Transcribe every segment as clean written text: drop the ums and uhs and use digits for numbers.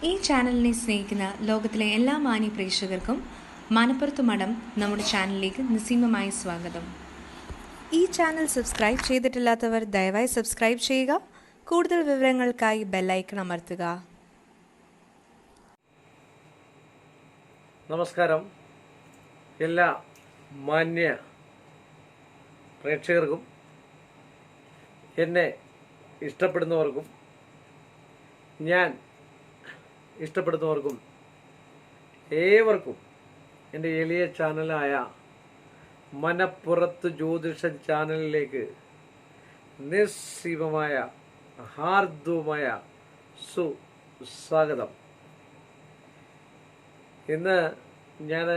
ഈ ചാനലിനെ സ്നേഹിക്കുന്ന ലോകത്തിലെ എല്ലാ മാന്യ പ്രേക്ഷകർക്കും മനപ്പുറത്ത് മഠം നമ്മുടെ ചാനലിലേക്ക് നിസ്സീമമായി സ്വാഗതം. ഈ ചാനൽ സബ്സ്ക്രൈബ് ചെയ്തിട്ടില്ലാത്തവർ ദയവായി സബ്സ്ക്രൈബ് ചെയ്യുക. കൂടുതൽ വിവരങ്ങൾക്കായി ബെല്ലൈക്കൺ അമർത്തുക. നമസ്കാരം. എല്ലാ മാന്യ പ്രേക്ഷകർക്കും എന്നെ ഇഷ്ടപ്പെടുന്നവർക്കും ഞാൻ ഇഷ്ടപ്പെടുന്നവർക്കും ഏവർക്കും എൻ്റെ എളിയ ചാനലായ മനപ്പുറത്ത് ജ്യോതിഷം ചാനലിലേക്ക് നിസ്സീമമായ ഹാർദവുമായ സുസ്വാഗതം. ഇന്ന് ഞാൻ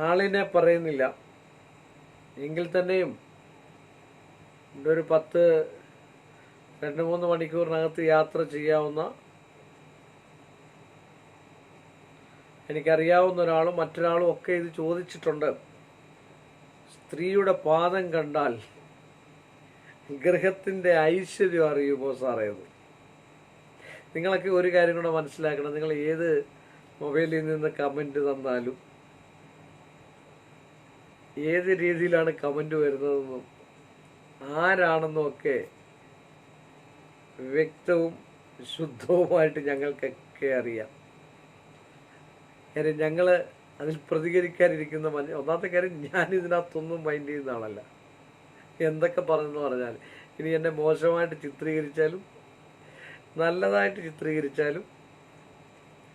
ആളിനെ പറയുന്നില്ല എങ്കിൽ തന്നെയും ഒരു 2-3 മണിക്കൂറിനകത്ത് യാത്ര ചെയ്യാവുന്ന, എനിക്കറിയാവുന്ന ഒരാളും മറ്റൊരാളും ഒക്കെ ഇത് ചോദിച്ചിട്ടുണ്ട്. സ്ത്രീയുടെ പാദം കണ്ടാൽ ഗൃഹത്തിൻ്റെ ഐശ്വര്യം അറിയുമോ സാറേത്? നിങ്ങളൊക്കെ ഒരു കാര്യം കൂടെ മനസ്സിലാക്കണം. നിങ്ങൾ ഏത് മൊബൈലിൽ നിന്ന് കമൻറ്റ് തന്നാലും ഏത് രീതിയിലാണ് കമൻറ്റ് വരുന്നതെന്നും ആരാണെന്നും ഒക്കെ വ്യക്തവും ശുദ്ധവുമായിട്ട് ഞങ്ങൾക്കൊക്കെ അറിയാം. കാര്യം ഞങ്ങൾ അതിൽ പ്രതികരിക്കാനിരിക്കുന്ന ഒന്നാമത്തെ കാര്യം, ഞാൻ ഇതിനകത്തൊന്നും മൈൻഡ് ചെയ്യുന്ന ആളല്ല. എന്തൊക്കെ പറഞ്ഞെന്ന് പറഞ്ഞാൽ, ഇനി എന്നെ മോശമായിട്ട് ചിത്രീകരിച്ചാലും നല്ലതായിട്ട് ചിത്രീകരിച്ചാലും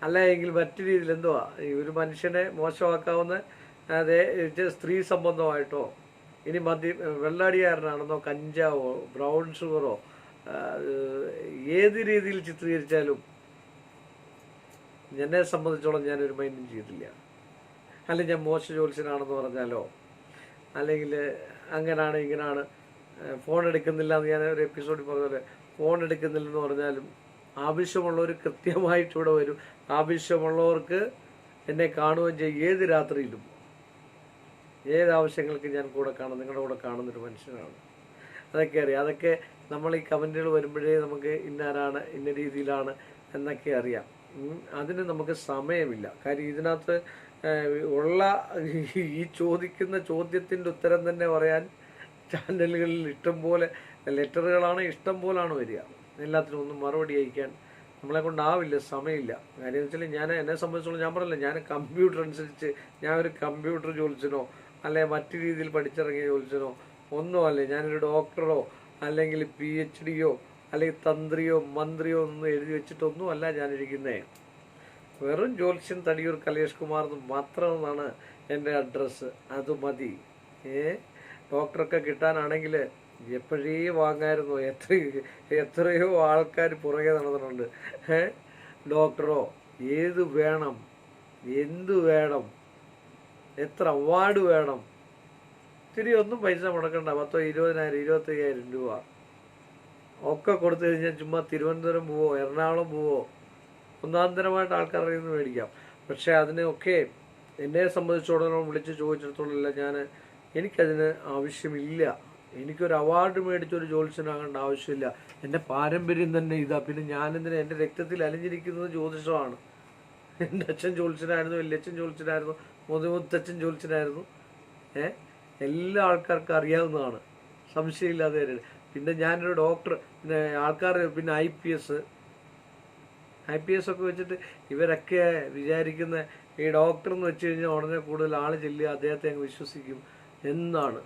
അല്ല എങ്കിൽ മറ്റു രീതിയിൽ എന്തുവാ ഈ ഒരു മനുഷ്യനെ മോശമാക്കാവുന്ന, അതെ സ്ത്രീ സംബന്ധമായിട്ടോ, ഇനി വെള്ളാടിയാരനാണെന്നോ, കഞ്ചാവോ, ബ്രൗൺ ഷുഗറോ, ഏത് രീതിയിൽ ചിത്രീകരിച്ചാലും എന്നെ സംബന്ധിച്ചോളം ഞാനൊരു മൈൻഡും ചെയ്തില്ല. അല്ലെങ്കിൽ ഞാൻ മോശ ജ്യോത്സ്യനാണെന്ന് പറഞ്ഞാലോ, അല്ലെങ്കിൽ അങ്ങനാണ് ഇങ്ങനാണ്, ഫോൺ എടുക്കുന്നില്ല എന്ന് ഞാൻ ഒരു എപ്പിസോഡിൽ പറഞ്ഞ പോലെ ഫോൺ എടുക്കുന്നില്ലെന്ന് പറഞ്ഞാലും ആവശ്യമുള്ളവർ കൃത്യമായിട്ട് ഇവിടെ വരും. ആവശ്യമുള്ളവർക്ക് എന്നെ കാണുകയും ചെയ്യും. ഏത് രാത്രിയിലും ഏത് ആവശ്യങ്ങൾക്ക് ഞാൻ കൂടെ കാണും, നിങ്ങളുടെ കൂടെ കാണുന്നൊരു മനുഷ്യനാണ്. അതൊക്കെ അറിയാം. അതൊക്കെ നമ്മൾ ഈ കമൻറ്റുകൾ വരുമ്പോഴേ നമുക്ക് ഇന്നാരാണ്, ഇന്ന രീതിയിലാണ് എന്നൊക്കെ അറിയാം. അതിന് നമുക്ക് സമയമില്ല. കാര്യം ഇതിനകത്ത് ഉള്ള ഈ ചോദിക്കുന്ന ചോദ്യത്തിൻ്റെ ഉത്തരം തന്നെ പറയാൻ ചാനലുകളിൽ ഇഷ്ടംപോലെ ലെറ്ററുകളാണ്, ഇഷ്ടം പോലാണ് വരിക. എല്ലാത്തിനും ഒന്നും മറുപടി അയക്കാൻ നമ്മളെ കൊണ്ടാവില്ല, സമയമില്ല. കാര്യം എന്ന് വെച്ചാൽ ഞാൻ എന്നെ സംബന്ധിച്ചോളം ഞാൻ പറഞ്ഞില്ല, ഞാൻ കമ്പ്യൂട്ടർ അനുസരിച്ച് ഞാൻ ഒരു കമ്പ്യൂട്ടർ ജ്യോത്സ്യനോ അല്ലെ മറ്റു രീതിയിൽ പഠിച്ചിറങ്ങിയ ജ്യോത്സ്യനോ ഒന്നുമല്ല. ഞാനൊരു ഡോക്ടറോ അല്ലെങ്കിൽ PhDയോ അല്ലെങ്കിൽ തന്ത്രിയോ മന്ത്രിയോ ഒന്നും എഴുതി വെച്ചിട്ടൊന്നും അല്ല ഞാനിരിക്കുന്നേ. വെറും ജ്യോത്സ്യൻ തടിയൂർ കലേഷ് കുമാർ എന്ന് മാത്രമെന്നാണ് എൻ്റെ അഡ്രസ്സ്. അത് മതി. ഡോക്ടറൊക്കെ കിട്ടാനാണെങ്കിൽ എപ്പോഴേ വാങ്ങായിരുന്നു. എത്രയോ ആൾക്കാർ പുറകെ നടന്നിട്ടുണ്ട്. ഡോക്ടറോ ഏത് വേണം, എന്തു വേണം, എത്ര അവാർഡ് വേണം, ഇത്തിരി ഒന്നും പൈസ മുടക്കണ്ട. 10,000, 20,000, 25,000 രൂപ ഒക്കെ കൊടുത്തു കഴിഞ്ഞാൽ ചുമ്മാ തിരുവനന്തപുരം പോവോ എറണാകുളം പോവോ ഒന്നാന്തരമായിട്ട് ആൾക്കാരുടെ നിന്ന് മേടിക്കാം. പക്ഷേ അതിനൊക്കെ എന്നെ സംബന്ധിച്ചിടത്തോളം വിളിച്ച് ചോദിച്ചിടത്തോളമില്ല, എനിക്കതിന് ആവശ്യമില്ല. എനിക്കൊരു അവാർഡ് മേടിച്ചൊരു ജ്യോത്സ്യനാകേണ്ട ആവശ്യമില്ല. എൻ്റെ പാരമ്പര്യം തന്നെ ഇതാ. പിന്നെ ഞാനെന്തിനാ, എൻ്റെ രക്തത്തിൽ അലിഞ്ഞിരിക്കുന്നത് ജ്യോതിഷമാണ്. എൻ്റെ അച്ഛൻ ജ്യോത്സ്യനായിരുന്നു, വല്യച്ഛൻ ജ്യോത്സ്യനായിരുന്നു, മുതുമുത്തച്ഛൻ ജ്യോത്സ്യനായിരുന്നു. എല്ലാ ആൾക്കാർക്കും അറിയാവുന്നതാണ്, സംശയമില്ലാതെ. പിന്നെ ഞാനൊരു ഡോക്ടർ, പിന്നെ ആൾക്കാർ പിന്നെ IPS ഒക്കെ വെച്ചിട്ട് ഇവരൊക്കെ വിചാരിക്കുന്ന ഈ ഡോക്ടർ എന്ന് വെച്ച് കഴിഞ്ഞാൽ ഉടനെ കൂടുതൽ ആൾ ചെല്ലുക, അദ്ദേഹത്തെ അങ്ങ് വിശ്വസിക്കും എന്നാണ്.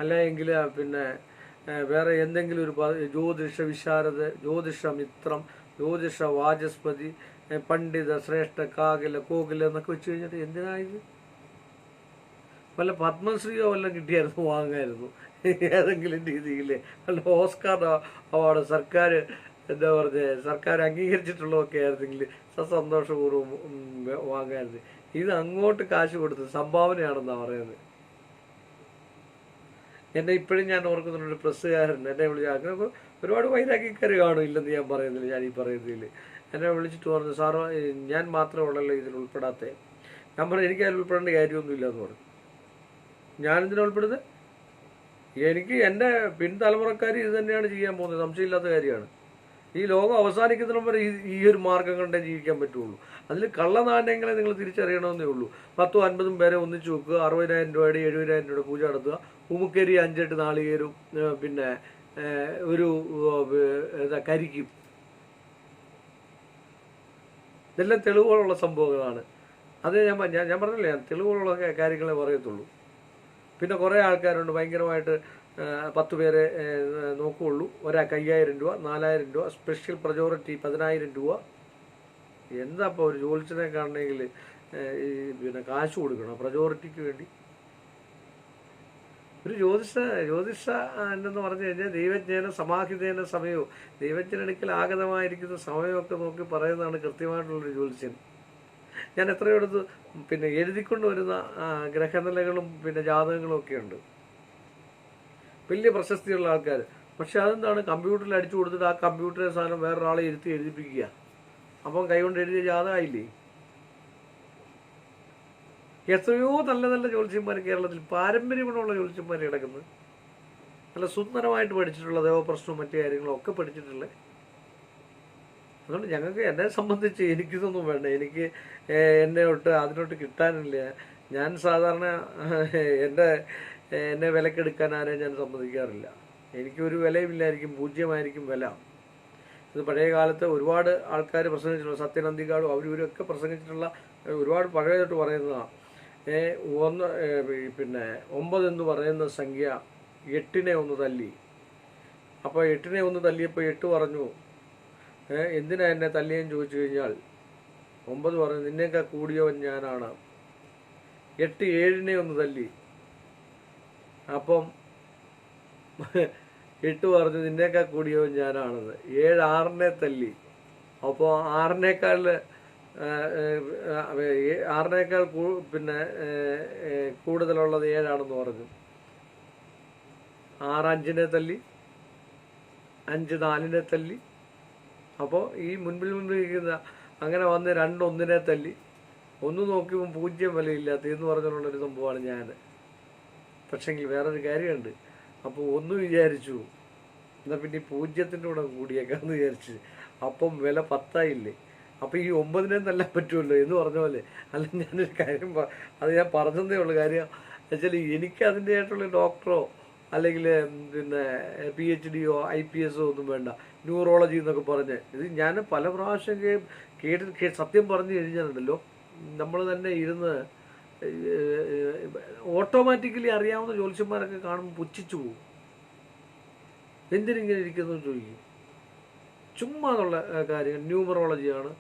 അല്ലെങ്കിൽ പിന്നെ വേറെ എന്തെങ്കിലും ഒരു ജ്യോതിഷ വിശാരദ, ജ്യോതിഷ മിത്രം, ജ്യോതിഷ വാചസ്പതി, പണ്ഡിത ശ്രേഷ്ഠ കാകില കോകില എന്നൊക്കെ വെച്ച് കഴിഞ്ഞിട്ട് എന്തിനായത്? വല്ല പത്മശ്രീയോ വല്ലതും കിട്ടിയായിരുന്നു, വാങ്ങായിരുന്നു ഏതെങ്കിലും രീതിയിൽ. അല്ല ഓസ്കാർ അവാർഡ് സർക്കാർ അംഗീകരിച്ചിട്ടുള്ളതൊക്കെ ആയിരുന്നെങ്കിൽ സന്തോഷപൂർവ്വം വാങ്ങായിരുന്നു. ഇത് അങ്ങോട്ട് കാശ് കൊടുത്ത് സംഭാവനയാണെന്നാണ് പറയുന്നത്. എന്നെ ഇപ്പോഴും ഞാൻ ഓർക്കുന്നുണ്ട്, ഒരു പ്രസ്സുകാരൻ എന്നെ വിളിച്ച്, അങ്ങനെ ഒരുപാട് വൈരാഗ്യക്കാർ കാണും, ഇല്ലെന്ന് ഞാൻ പറയുന്നില്ല. ഞാൻ ഈ പറയുന്നതിൽ എന്നെ വിളിച്ചിട്ട് പറഞ്ഞു, സാറോ ഞാൻ മാത്രമേ ഉള്ളല്ലോ ഇതിൽ ഉൾപ്പെടാത്തത്. ഞാൻ പറഞ്ഞു എനിക്ക് അതിൽ ഉൾപ്പെടേണ്ട കാര്യമൊന്നുമില്ല എന്ന് പറഞ്ഞു. ഞാനെന്തിനാ ഉൾപ്പെടുന്നത്? എനിക്ക് എൻ്റെ പിൻതലമുറക്കാർ ഇത് തന്നെയാണ് ചെയ്യാൻ പോകുന്നത്, സംശയമില്ലാത്ത കാര്യമാണ്. ഈ ലോകം അവസാനിക്കുന്നതിന് വരെ ഈ ഒരു മാർഗം കണ്ടേ ജീവിക്കാൻ പറ്റുള്ളൂ. അതിൽ കള്ളനാണയങ്ങളെ നിങ്ങൾ തിരിച്ചറിയണമെന്നേ ഉള്ളൂ. 10ഉം 50ഉം പേരെ ഒന്നിച്ചു വെക്കുക, 60,000 രൂപയുടെ 70,000 രൂപയുടെ പൂജ നടത്തുക, ഉമുക്കരി 5-8 നാളികേരും പിന്നെ ഒരു കരിക്കും. ഇതെല്ലാം തെളിവുകളുള്ള സംഭവങ്ങളാണ്. അത് ഞാൻ പറഞ്ഞില്ലേ, ഞാൻ തെളിവുകളുള്ള കാര്യങ്ങളെ പറയത്തുള്ളൂ. പിന്നെ കുറേ ആൾക്കാരുണ്ട് ഭയങ്കരമായിട്ട് 10 പേരെ നോക്കുകയുള്ളൂ, ഒരാൾക്ക് 5,000 രൂപ, 4,000 രൂപ, സ്പെഷ്യൽ പ്രജോറിറ്റി 10,000 രൂപ. എന്താ ഇപ്പോൾ ഒരു ജോലിസിനെ കാണണമെങ്കിൽ പിന്നെ കാശ് കൊടുക്കണം പ്രജോറിറ്റിക്ക് വേണ്ടി? ഒരു ജ്യോതിഷ എന്തെന്ന് പറഞ്ഞു കഴിഞ്ഞാൽ ദൈവജ്ഞാന സമാഹിതേന സമയവും ദൈവജ്ഞനടുക്കൽ ആഗതമായിരിക്കുന്ന സമയമൊക്കെ നോക്കി പറയുന്നതാണ് കൃത്യമായിട്ടുള്ളൊരു ജ്യോതിഷൻ. ഞാൻ എത്രയോ അടുത്ത് പിന്നെ എഴുതിക്കൊണ്ട് വരുന്ന ഗ്രഹനിലകളും പിന്നെ ജാതകങ്ങളും ഒക്കെ ഉണ്ട്, വലിയ പ്രശസ്തിയുള്ള ആൾക്കാർ. പക്ഷെ അതെന്താണ്, കമ്പ്യൂട്ടറിൽ അടിച്ചു കൊടുത്തിട്ട് ആ കമ്പ്യൂട്ടറിലെ സാധനം വേറൊരാളെ ഇരുത്തി എഴുതിപ്പിക്കുക. അപ്പം കൈകൊണ്ട് എഴുതിയ ജാതകമായില്ലേ? എത്രയോ നല്ല നല്ല ജ്യോത്സ്യന്മാർ കേരളത്തിൽ പാരമ്പര്യ ഗുണമുള്ള ജ്യോത്സ്യന്മാർ കിടക്കുന്നത്, നല്ല സുന്ദരമായിട്ട് പഠിച്ചിട്ടുള്ള ദേവപ്രശ്നവും മറ്റു കാര്യങ്ങളും ഒക്കെ പഠിച്ചിട്ടുള്ളത്. അതുകൊണ്ട് ഞങ്ങൾക്ക് എന്നെ സംബന്ധിച്ച് എനിക്കിതൊന്നും വേണ്ട, എനിക്ക് അതിനോട്ട് കിട്ടാനില്ല. ഞാൻ സാധാരണ എന്നെ വിലക്കെടുക്കാൻ ആരെയും ഞാൻ സമ്മതിക്കാറില്ല. എനിക്കൊരു വിലയുമില്ലായിരിക്കും, പൂജ്യമായിരിക്കും വില. ഇത് പഴയ കാലത്ത് ഒരുപാട് ആൾക്കാർ പ്രസംഗിച്ചിട്ടുള്ള സത്യനന്ദിക്കാടും അവരൊക്കെ പ്രസംഗിച്ചിട്ടുള്ള ഒരുപാട് പഴയതായിട്ട് പറയുന്നതാണ്. 9 എന്ന് പറയുന്ന സംഖ്യ 8നെ ഒന്ന് തല്ലി. അപ്പോൾ 8നെ ഒന്ന് തല്ലിയപ്പോൾ 8 പറഞ്ഞു, എന്തിനാ എന്നെ തല്ലിയെന്ന് ചോദിച്ചു കഴിഞ്ഞാൽ 9 പറഞ്ഞു, നിന്നേക്കാൾ കൂടിയവൻ ഞാനാണ്. 8 7നെ ഒന്ന് തല്ലി. അപ്പം 8 പറഞ്ഞു, നിന്നേക്കാൾ കൂടിയവൻ ഞാനാണെന്ന്. 7 6നെ തല്ലി. അപ്പോൾ 6നേക്കാൾ പിന്നെ കൂടുതലുള്ളത് 7ആണെന്ന് പറഞ്ഞു. 6 5നെ തല്ലി, 5 4നെ തല്ലി. അപ്പോൾ ഈ മുൻപിൽ ഇരിക്കുന്ന അങ്ങനെ വന്ന് 2 1നെ തല്ലി. 1 നോക്കിയപ്പോൾ 0 വിലയില്ലാത്ത എന്ന് പറഞ്ഞുള്ളൊരു സംഭവമാണ് ഞാൻ. പക്ഷെങ്കിൽ വേറൊരു കാര്യമുണ്ട്. അപ്പോൾ 1 വിചാരിച്ചു, എന്നാൽ പിന്നെ ഈ 0ത്തിൻ്റെ കൂടെ കൂടിയേക്കാന്ന് വിചാരിച്ചു. അപ്പം വില 10ആയില്ലേ? അപ്പോൾ ഈ 9നെ തല്ലാൻ പറ്റുമല്ലോ എന്ന് പറഞ്ഞ പോലെ. അല്ല, ഞാനൊരു കാര്യം അത് ഞാൻ പറഞ്ഞതേ ഉള്ളൂ. കാര്യം വെച്ചാൽ എനിക്ക് അതിൻ്റെതായിട്ടുള്ള ഡോക്ടറോ അല്ലെങ്കിൽ പിന്നെ PhDയോ IPSോ ഒന്നും വേണ്ട. ന്യൂറോളജി എന്നൊക്കെ പറഞ്ഞ് ഇത് ഞാൻ പല പ്രാവശ്യം സത്യം പറഞ്ഞു കഴിഞ്ഞാലുണ്ടല്ലോ, നമ്മൾ തന്നെ ഇരുന്ന് ഓട്ടോമാറ്റിക്കലി അറിയാവുന്ന ജ്യോത്സ്യന്മാരൊക്കെ കാണുമ്പോൾ പുച്ഛിച്ചു പോകും. എന്തിനിങ്ങനെ ഇരിക്കുന്നു ചോദിക്കും. ചുമ്മാ എന്നുള്ള കാര്യങ്ങൾ. ന്യൂമറോളജിയാണ്,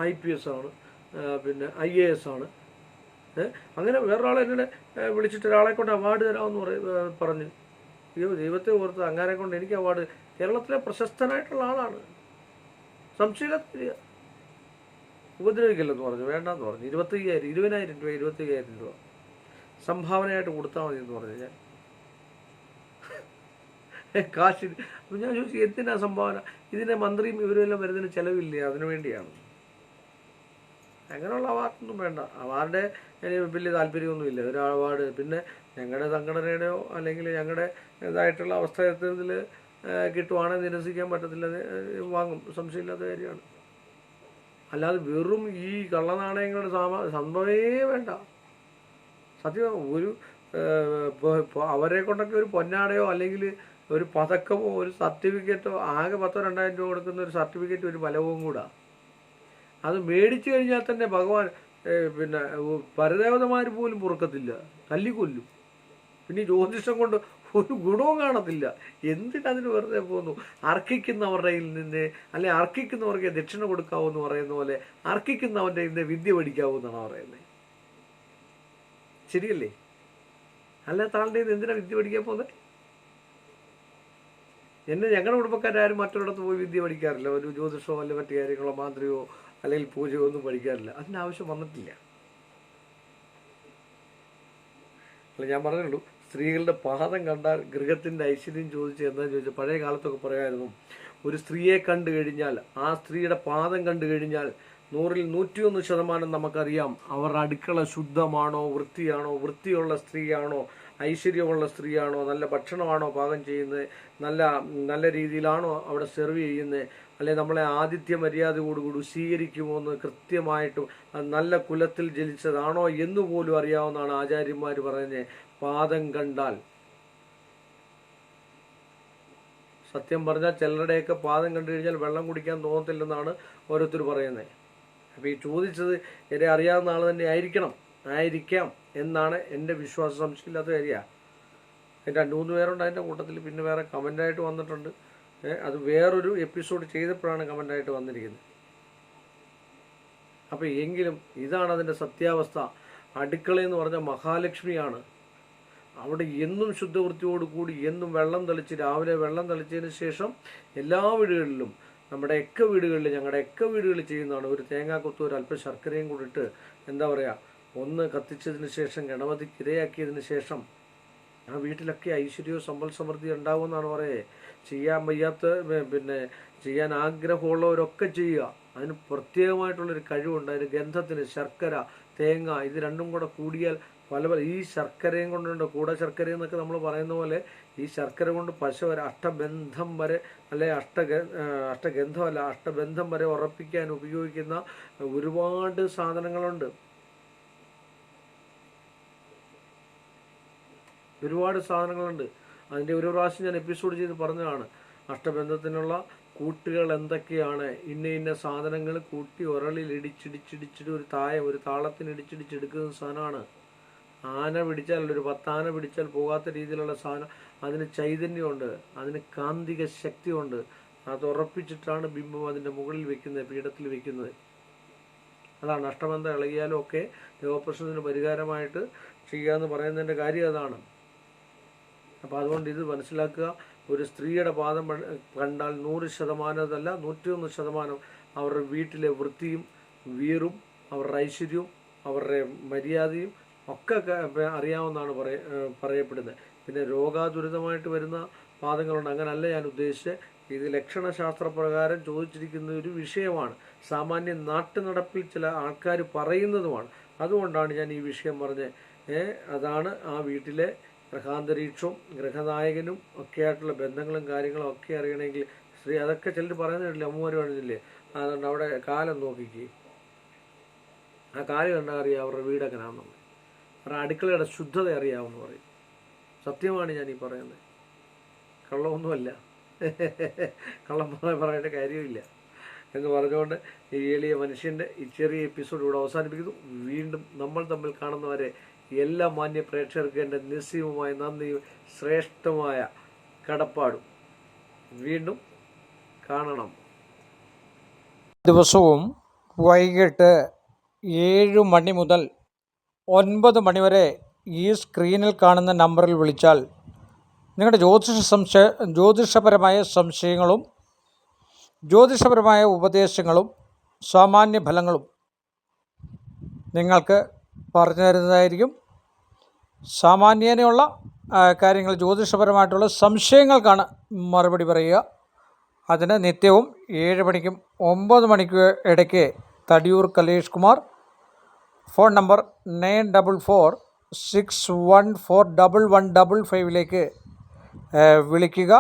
IPS ആണ്, പിന്നെ IAS ആണ്. അങ്ങനെ വേറൊരാളെ എന്നെ വിളിച്ചിട്ട് ഒരാളെ കൊണ്ട് അവാർഡ് തരാമെന്ന് പറഞ്ഞ്, അയ്യോ ദൈവത്തെ ഓർത്ത് അങ്ങനെ കൊണ്ട് എനിക്ക് അവാർഡ്. കേരളത്തിലെ പ്രശസ്തനായിട്ടുള്ള ആളാണ്, സംശയമില്ല. ഉപദ്രവിക്കില്ലെന്ന് പറഞ്ഞു, വേണ്ടെന്ന് പറഞ്ഞു. 20,000 രൂപ 25,000 രൂപ സംഭാവനയായിട്ട് കൊടുത്താൽ മതി എന്ന് പറഞ്ഞു. ഞാൻ കാശ്. അപ്പം ഞാൻ ചോദിച്ചു, എന്തിനാ സംഭാവന? ഇതിനെ മന്ത്രിയും ഇവരെല്ലാം വരുന്നതിന് ചിലവില്ലേ? അതിനു വേണ്ടിയാണ്. അങ്ങനെയുള്ള അവാർഡൊന്നും വേണ്ട. അവാർഡ് എനിക്ക് വലിയ താല്പര്യമൊന്നുമില്ല. ഒരു അവാർഡ് പിന്നെ ഞങ്ങളുടെ സംഘടനയുടെയോ അല്ലെങ്കിൽ ഞങ്ങളുടെ ഇതായിട്ടുള്ള അവസ്ഥയിൽ കിട്ടുവാണെങ്കിൽ നിരസിക്കാൻ പറ്റത്തില്ല, വാങ്ങും, സംശയമില്ലാത്ത കാര്യമാണ്. അല്ലാതെ വെറും ഈ കള്ളനാണയങ്ങളുടെ സംഭവമേ വേണ്ട. സത്യം ഒരു അവരെ കൊണ്ടൊക്കെ ഒരു പൊന്നാടയോ അല്ലെങ്കിൽ ഒരു പതക്കമോ ഒരു സർട്ടിഫിക്കറ്റോ, ആകെ 10,000-2,000 രൂപ കൊടുക്കുന്ന ഒരു സർട്ടിഫിക്കറ്റ് ഒരു ബലവും കൂടാ. അത് മേടിച്ചു കഴിഞ്ഞാൽ തന്നെ ഭഗവാൻ പിന്നെ പരദേവതമാർ പോലും പൊറുക്കത്തില്ല, തല്ലിക്കൊല്ലും. പിന്നെ ജ്യോതിഷം കൊണ്ട് ഒരു ഗുണവും കാണത്തില്ല. എന്തിനതിന് വെറുതെ പോകുന്നു? അർഹിക്കുന്നവരുടെ നിന്ന് അല്ലെ അർഹിക്കുന്നവർക്ക് ദക്ഷിണ കൊടുക്കാവൂന്ന് പറയുന്ന പോലെ അർഹിക്കുന്നവൻ്റെ ഇന്ന് വിദ്യ പഠിക്കാവൂന്നാണ് പറയുന്നത്. ശരിയല്ലേ? അല്ലാത്ത ആളുടെ എന്തിനാ വിദ്യ പഠിക്കാൻ പോകുന്നത്? ഞങ്ങളുടെ കുടുംബക്കാരും മറ്റൊരിടത്ത് പോയി വിദ്യ പഠിക്കാറില്ല. ഒരു ജ്യോതിഷമോ അല്ലെ മറ്റു കാര്യങ്ങളോ മാന്ത്രികയോ അല്ലെങ്കിൽ പൂജയോ ഒന്നും പഠിക്കാറില്ല. അതിൻ്റെ ആവശ്യം വന്നിട്ടില്ല. അല്ല, ഞാൻ പറഞ്ഞുള്ളൂ, സ്ത്രീകളുടെ പാദം കണ്ടാൽ ഗൃഹത്തിൻ്റെ ഐശ്വര്യം ചോദിച്ച് എന്താണെന്ന് ചോദിച്ചാൽ പഴയ കാലത്തൊക്കെ പറയായിരുന്നു, ഒരു സ്ത്രീയെ കണ്ടു കഴിഞ്ഞാൽ ആ സ്ത്രീയുടെ പാദം കണ്ടു കഴിഞ്ഞാൽ 100-ൽ 101% നമുക്കറിയാം അവർ അടുക്കള ശുദ്ധമാണോ, വൃത്തിയാണോ, വൃത്തിയുള്ള സ്ത്രീയാണോ, ഐശ്വര്യമുള്ള സ്ത്രീയാണോ, നല്ല ഭക്ഷണമാണോ പാകം ചെയ്യുന്നത്, നല്ല നല്ല രീതിയിലാണോ അവിടെ സെർവ് ചെയ്യുന്നത്, അല്ലെങ്കിൽ നമ്മളെ ആതിഥ്യ മര്യാദയോടുകൂടി സ്വീകരിക്കുമോ എന്ന് കൃത്യമായിട്ടും നല്ല കുലത്തിൽ ജനിച്ചതാണോ എന്നുപോലും അറിയാവുന്നതാണ് ആചാര്യന്മാർ പറയുന്നത്. പാദം കണ്ടാൽ, സത്യം പറഞ്ഞാൽ ചിലരുടെയൊക്കെ പാദം കണ്ടു കഴിഞ്ഞാൽ വെള്ളം കുടിക്കാൻ തോന്നത്തില്ലെന്നാണ് ഓരോരുത്തർ പറയുന്നത്. അപ്പോൾ ഈ ചോദിച്ചത് എന്നെ അറിയാവുന്ന ആൾ തന്നെ ആയിരിക്കാം എന്നാണ് എൻ്റെ വിശ്വാസം. സംശയമില്ലാത്ത കാര്യമാണ്. 2-3 പേരുണ്ട് അതിൻ്റെ കൂട്ടത്തിൽ. പിന്നെ വേറെ കമൻ്റായിട്ട് വന്നിട്ടുണ്ട്. അത് വേറൊരു എപ്പിസോഡ് ചെയ്തപ്പോഴാണ് കമൻ്റായിട്ട് വന്നിരിക്കുന്നത്. അപ്പോൾ എങ്കിലും ഇതാണ് അതിൻ്റെ സത്യാവസ്ഥ. അടുക്കളയെന്ന് പറഞ്ഞാൽ മഹാലക്ഷ്മിയാണ്. അവിടെ എന്നും ശുദ്ധവൃത്തിയോടുകൂടി എന്നും വെള്ളം തളിച്ച്, രാവിലെ വെള്ളം തളിച്ചതിന് ശേഷം എല്ലാ വീടുകളിലും, നമ്മുടെയൊക്കെ വീടുകളിൽ, ഞങ്ങളുടെയൊക്കെ വീടുകളിൽ ചെയ്യുന്നതാണ്. ഒരു തേങ്ങാക്കൊത്ത്, ഒരു അല്പം ശർക്കരയും കൂടിയിട്ട് എന്താ പറയുക, ഒന്ന് കത്തിച്ചതിന് ശേഷം ഗണപതിക്ക് ഇരയാക്കിയതിന് ശേഷം ആ വീട്ടിലൊക്കെ ഐശ്വര്യവും സമ്പൽ സമൃദ്ധി ഉണ്ടാകുമെന്നാണ് പറയുക. ചെയ്യാൻ വയ്യാത്ത, പിന്നെ ചെയ്യാൻ ആഗ്രഹമുള്ളവരൊക്കെ ചെയ്യുക. അതിന് പ്രത്യേകമായിട്ടുള്ളൊരു കഴിവുണ്ട്. അതിന് ഗന്ധത്തിന് ശർക്കര, തേങ്ങ ഇത് രണ്ടും കൂടെ കൂടിയാൽ പല ഈ ശർക്കരയും കൊണ്ടുണ്ട്, കൂടെ ശർക്കര എന്നൊക്കെ നമ്മൾ പറയുന്ന പോലെ ഈ ശർക്കര കൊണ്ട് പശ വരെ അഷ്ടബന്ധം വരെ, അല്ലെ അഷ്ടഗന്ധമല്ല അഷ്ടബന്ധം വരെ ഉറപ്പിക്കാൻ ഉപയോഗിക്കുന്ന ഒരുപാട് സാധനങ്ങളുണ്ട്. അതിൻ്റെ ഒരു പ്രാവശ്യം ഞാൻ എപ്പിസോഡ് ചെയ്ത് പറഞ്ഞതാണ്. അഷ്ടബന്ധത്തിനുള്ള കൂട്ടുകൾ എന്തൊക്കെയാണ്, ഇന്ന സാധനങ്ങൾ കൂട്ടി ഉരളിൽ ഇടിച്ചിടിച്ചിടിച്ചിട്ട് ഒരു താളത്തിന് ഇടിച്ചിടിച്ചെടുക്കുന്ന സാധനമാണ്. ആന പിടിച്ചാൽ, ഒരു 10 ആന പിടിച്ചാൽ പോകാത്ത രീതിയിലുള്ള സാധനം. അതിന് ചൈതന്യമുണ്ട്, അതിന് കാന്തിക ശക്തിയുണ്ട്. അത് ഉറപ്പിച്ചിട്ടാണ് ബിംബം അതിൻ്റെ മുകളിൽ വെക്കുന്നത്, പീഠത്തിൽ വെക്കുന്നത്. അതാണ് അഷ്ടബന്ധം ഇളകിയാലും ഒക്കെ ദേവപ്രശ്നത്തിന് പരിഹാരമായിട്ട് ചെയ്യാമെന്ന് പറയുന്നതിൻ്റെ കാര്യം അതാണ്. അപ്പോൾ അതുകൊണ്ട് ഇത് മനസ്സിലാക്കുക. ഒരു സ്ത്രീയുടെ പാദം കണ്ടാൽ 100%, 101% അവരുടെ വീട്ടിലെ വൃത്തിയും വീറും അവരുടെ ഐശ്വര്യവും അവരുടെ മര്യാദയും ഒക്കെ അറിയാവുന്നതാണ് പറയപ്പെടുന്നത്. പിന്നെ രോഗാതുരിതമായിട്ട് വരുന്ന പാദങ്ങളുണ്ട്, അങ്ങനല്ല ഞാൻ ഉദ്ദേശിച്ചത്. ഇത് ലക്ഷണശാസ്ത്രപ്രകാരം ചോദിച്ചിരിക്കുന്ന ഒരു വിഷയമാണ്. സാമാന്യ നാട്ടുനടപ്പിൽ ചില ആൾക്കാർ പറയുന്നതുമാണ്. അതുകൊണ്ടാണ് ഞാൻ ഈ വിഷയം പറഞ്ഞത്. അതാണ് ആ വീട്ടിലെ ഗ്രഹാന്തരീക്ഷവും ഗ്രഹനായകനും ഒക്കെ ആയിട്ടുള്ള ബന്ധങ്ങളും കാര്യങ്ങളും ഒക്കെ അറിയണമെങ്കിൽ സ്ത്രീ, അതൊക്കെ ചിലർ പറയുന്നില്ലേ, അമ്മമാർ പറയുന്നില്ലേ, അതുകൊണ്ട് അവിടെ കാലം നോക്കിക്ക്, ആ കാലം കണ്ടാൽ അറിയാം അവരുടെ വീടെങ്ങനെയാണെന്ന്, അവരുടെ അടുക്കളയുടെ ശുദ്ധത അറിയാമെന്ന് പറയും. സത്യമാണ് ഞാൻ ഈ പറയുന്നത്, കള്ളമൊന്നുമല്ല. കള്ളം പറയേണ്ട കാര്യമില്ല എന്ന് പറഞ്ഞുകൊണ്ട് ഈ എളിയ മനുഷ്യൻ്റെ ഈ ചെറിയ എപ്പിസോഡ് ഇവിടെ അവസാനിപ്പിക്കുന്നു. വീണ്ടും നമ്മൾ തമ്മിൽ കാണുന്നവരെ എല്ലാ മാന്യ പ്രേക്ഷകർക്ക് എൻ്റെ നിസ്സീമമായ നന്ദിയും ശ്രേഷ്ഠമായ കടപ്പാടും. വീണ്ടും കാണണം. ദിവസവും വൈകിട്ട് 7 മണി മുതൽ 9 മണി വരെ ഈ സ്ക്രീനിൽ കാണുന്ന നമ്പറിൽ വിളിച്ചാൽ നിങ്ങളുടെ ജ്യോതിഷപരമായ സംശയങ്ങളും ജ്യോതിഷപരമായ ഉപദേശങ്ങളും സാമാന്യ ഫലങ്ങളും നിങ്ങൾക്ക് പറഞ്ഞു തരുന്നതായിരിക്കും. സാമാന്യേനയുള്ള കാര്യങ്ങൾ, ജ്യോതിഷപരമായിട്ടുള്ള സംശയങ്ങൾക്കാണ് മറുപടി പറയുക. അതിന് നിത്യവും 7 മണിക്കും 9 മണിക്കും ഇടയ്ക്ക് തടിയൂർ കലേഷ് കുമാർ, ഫോൺ നമ്പർ 9446141155 വിളിക്കുക.